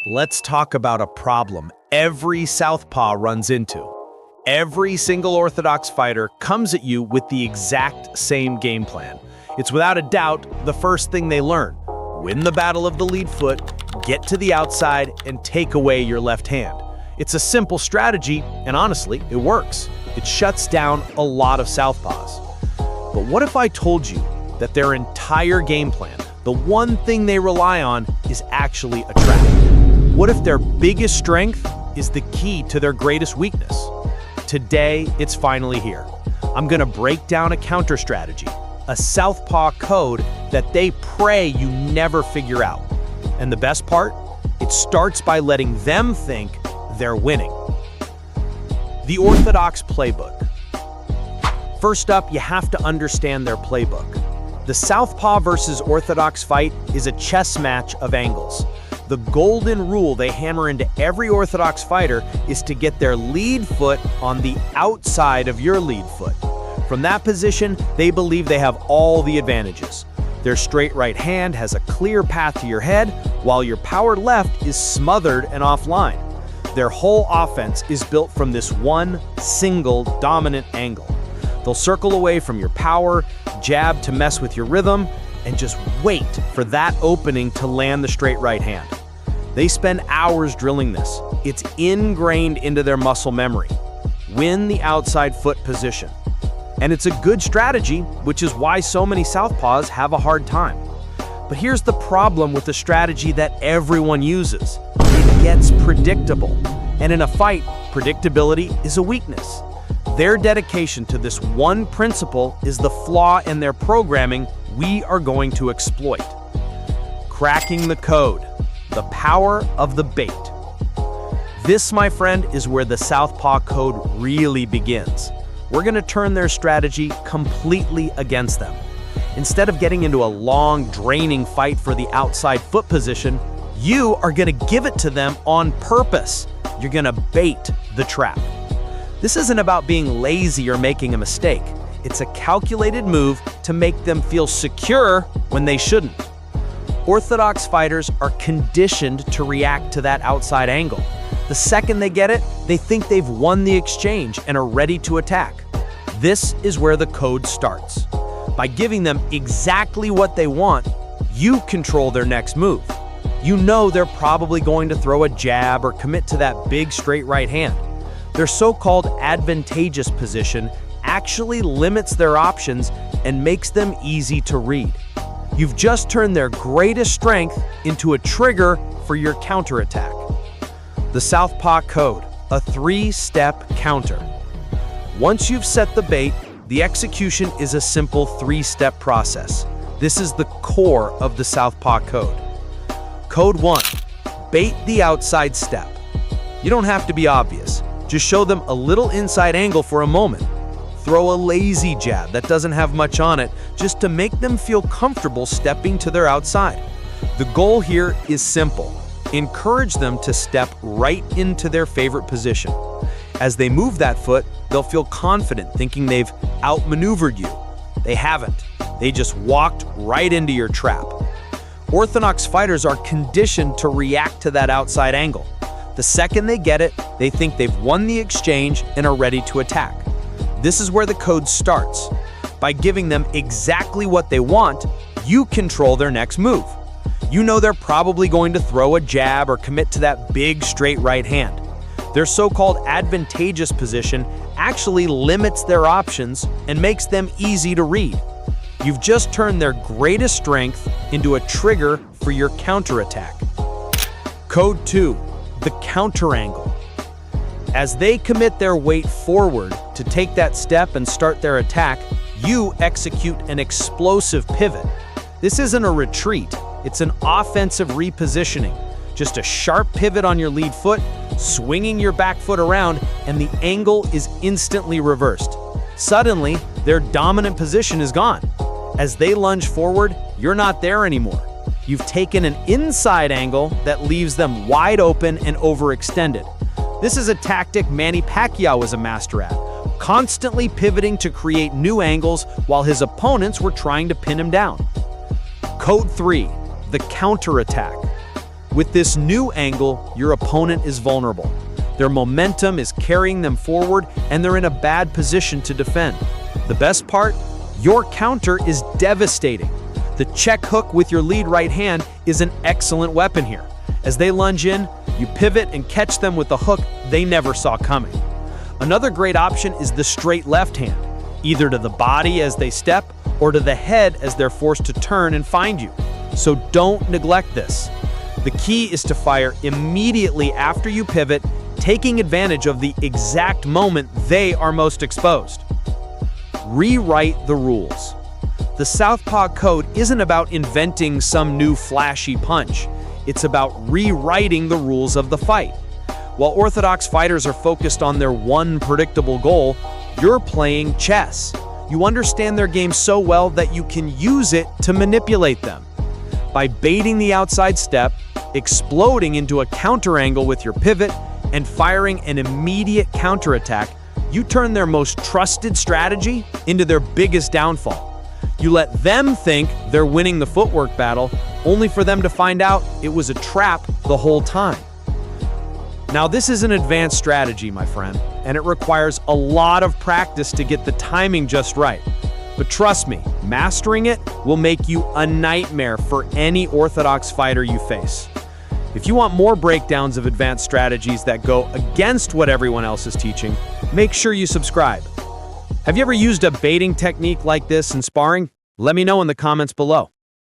Let's talk about a problem every southpaw runs into. Every single orthodox fighter comes at you with the exact same game plan. It's without a doubt the first thing they learn. Win the battle of the lead foot, get to the outside, and take away your left hand. It's a simple strategy, and honestly, it works. It shuts down a lot of southpaws. But what if I told you that their entire game plan, the one thing they rely on, is actually a trap? What if their biggest strength is the key to their greatest weakness? Today, it's finally here. I'm gonna break down a counter strategy, a southpaw code that they pray you never figure out. And the best part? It starts by letting them think they're winning. The orthodox playbook. First up, you have to understand their playbook. The southpaw versus orthodox fight is a chess match of angles. The golden rule they hammer into every orthodox fighter is to get their lead foot on the outside of your lead foot. From that position, they believe they have all the advantages. Their straight right hand has a clear path to your head, while your power left is smothered and offline. Their whole offense is built from this one single dominant angle. They'll circle away from your power, jab to mess with your rhythm, and just wait for that opening to land the straight right hand. They spend hours drilling this. It's ingrained into their muscle memory. Win the outside foot position. And it's a good strategy, which is why so many southpaws have a hard time. But here's the problem with the strategy that everyone uses. It gets predictable. And in a fight, predictability is a weakness. Their dedication to this one principle is the flaw in their programming we are going to exploit. Cracking the code, the power of the bait. This, my friend, is where the southpaw code really begins. We're going to turn their strategy completely against them. Instead of getting into a long, draining fight for the outside foot position, you are going to give it to them on purpose. You're going to bait the trap. This isn't about being lazy or making a mistake. It's a calculated move to make them feel secure when they shouldn't. Orthodox fighters are conditioned to react to that outside angle. The second they get it, they think they've won the exchange and are ready to attack. This is where the code starts. By giving them exactly what they want, you control their next move. You know they're probably going to throw a jab or commit to that big straight right hand. Their so-called advantageous position actually limits their options and makes them easy to read. You've just turned their greatest strength into a trigger for your counterattack. The southpaw code, a three-step counter. Once you've set the bait, the execution is a simple three-step process. This is the core of the southpaw code. Code 1, bait the outside step. You don't have to be obvious. Just show them a little inside angle for a moment. Throw a lazy jab that doesn't have much on it, just to make them feel comfortable stepping to their outside. The goal here is simple. Encourage them to step right into their favorite position. As they move that foot, they'll feel confident thinking they've outmaneuvered you. They haven't. They just walked right into your trap. Orthodox fighters are conditioned to react to that outside angle. The second they get it, they think they've won the exchange and are ready to attack. This is where the code starts. By giving them exactly what they want, you control their next move. You know they're probably going to throw a jab or commit to that big straight right hand. Their so-called advantageous position actually limits their options and makes them easy to read. You've just turned their greatest strength into a trigger for your counterattack. Code 2, the counter angle. As they commit their weight forward to take that step and start their attack, you execute an explosive pivot. This isn't a retreat, it's an offensive repositioning. Just a sharp pivot on your lead foot, swinging your back foot around, and the angle is instantly reversed. Suddenly, their dominant position is gone. As they lunge forward, you're not there anymore. You've taken an inside angle that leaves them wide open and overextended. This is a tactic Manny Pacquiao was a master at, constantly pivoting to create new angles while his opponents were trying to pin him down. Code 3, the counterattack. With this new angle, your opponent is vulnerable. Their momentum is carrying them forward, and they're in a bad position to defend. The best part? Your counter is devastating. The check hook with your lead right hand is an excellent weapon here. As they lunge in, you pivot and catch them with the hook they never saw coming. Another great option is the straight left hand, either to the body as they step or to the head as they're forced to turn and find you. So don't neglect this. The key is to fire immediately after you pivot, taking advantage of the exact moment they are most exposed. Rewrite the rules. The Southpaw Code isn't about inventing some new flashy punch. It's about rewriting the rules of the fight. While orthodox fighters are focused on their one predictable goal, you're playing chess. You understand their game so well that you can use it to manipulate them. By baiting the outside step, exploding into a counter angle with your pivot, and firing an immediate counterattack, you turn their most trusted strategy into their biggest downfall. You let them think they're winning the footwork battle, only for them to find out it was a trap the whole time. Now, this is an advanced strategy, my friend, and it requires a lot of practice to get the timing just right. But trust me, mastering it will make you a nightmare for any orthodox fighter you face. If you want more breakdowns of advanced strategies that go against what everyone else is teaching, make sure you subscribe. Have you ever used a baiting technique like this in sparring? Let me know in the comments below.